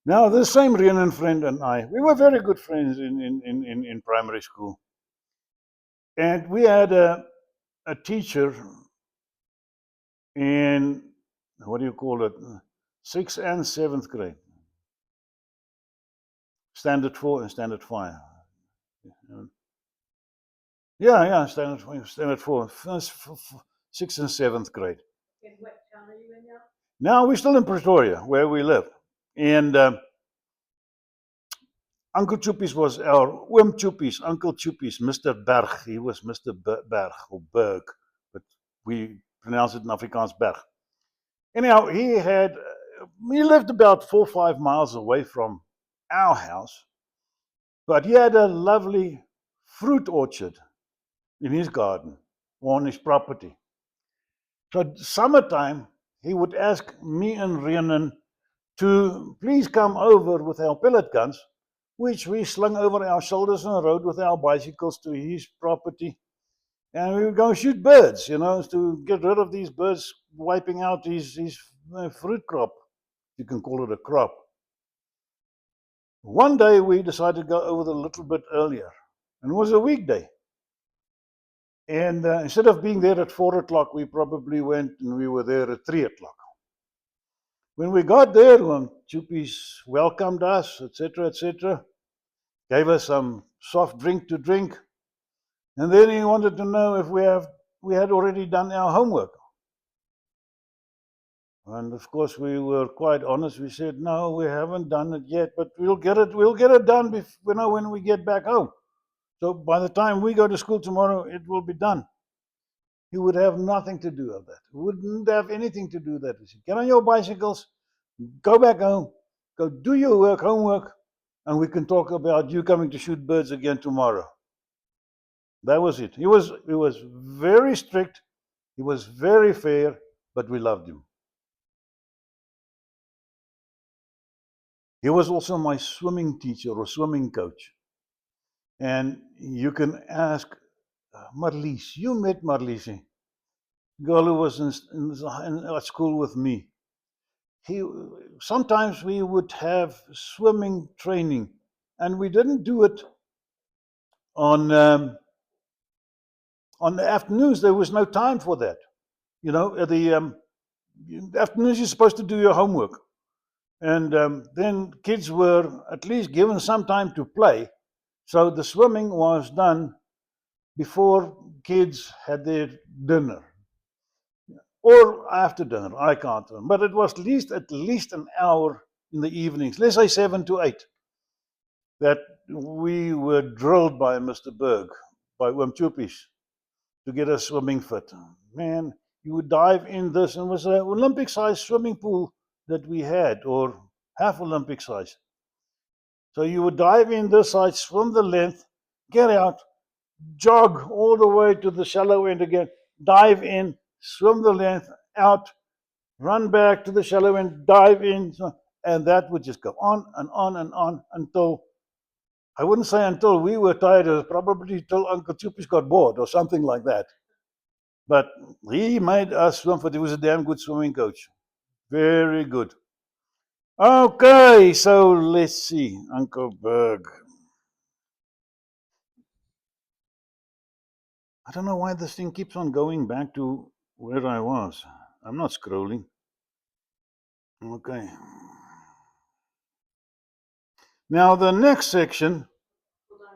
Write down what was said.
Now, this same Rhiannon friend and I, we were very good friends in primary school. And we had a teacher in, what do you call it, 6th and 7th grade, standard 4 and standard 5. Yeah, standard 4, 6th and 7th grade. In what town are you in now? Now we're still in Pretoria, where we live. And Uncle Chuppies was our, Oom Chuppies, Uncle Chuppies, Mr. Berg. He was Mr. Berg, or Berg, but we pronounce it in Afrikaans Berg. Anyhow, he lived about 4 or 5 miles away from our house, but he had a lovely fruit orchard in his garden, on his property. So summertime, he would ask me and Rhiannon to please come over with our pellet guns, which we slung over our shoulders and rode with our bicycles to his property. And we would go shoot birds, to get rid of these birds wiping out his fruit crop. You can call it a crop. One day we decided to go over a little bit earlier, and it was a weekday. And instead of being there at 4 o'clock, we probably went and we were there at 3 o'clock. When we got there, Chuppies welcomed us, etc., gave us some soft drink to drink, and then he wanted to know if we had already done our homework. And of course, we were quite honest. We said, no, we haven't done it yet, but we'll get it done when we get back home. So by the time we go to school tomorrow, it will be done. He would have nothing to do with that. He wouldn't have anything to do with that. We said, get on your bicycles, go back home, go do your homework, and we can talk about you coming to shoot birds again tomorrow. That was it. He was very strict. He was very fair, but we loved him. He was also my swimming teacher or swimming coach. And you can ask Marlies. You met Marlies, girl who was in school with me. Sometimes we would have swimming training, and we didn't do it on the afternoons. There was no time for that. At the afternoons you're supposed to do your homework, and then kids were at least given some time to play. So the swimming was done before kids had their dinner or after dinner. I can't remember, but it was at least an hour in the evenings. Let's say 7 to 8. That we were drilled by Mr. Berg, by Oom Chuppies, to get us swimming fit. Man, you would dive in this, and it was an Olympic-sized swimming pool that we had, or half Olympic size. So you would dive in this side, swim the length, get out, jog all the way to the shallow end again, dive in, swim the length, out, run back to the shallow end, dive in, and that would just go on and on and on until, I wouldn't say until we were tired, probably till Uncle Chuppies got bored or something like that. But he made us swim, but he was a damn good swimming coach. Very good. Okay, so let's see, Uncle Berg. I don't know why this thing keeps on going back to where I was. I'm not scrolling. Okay. Now the next section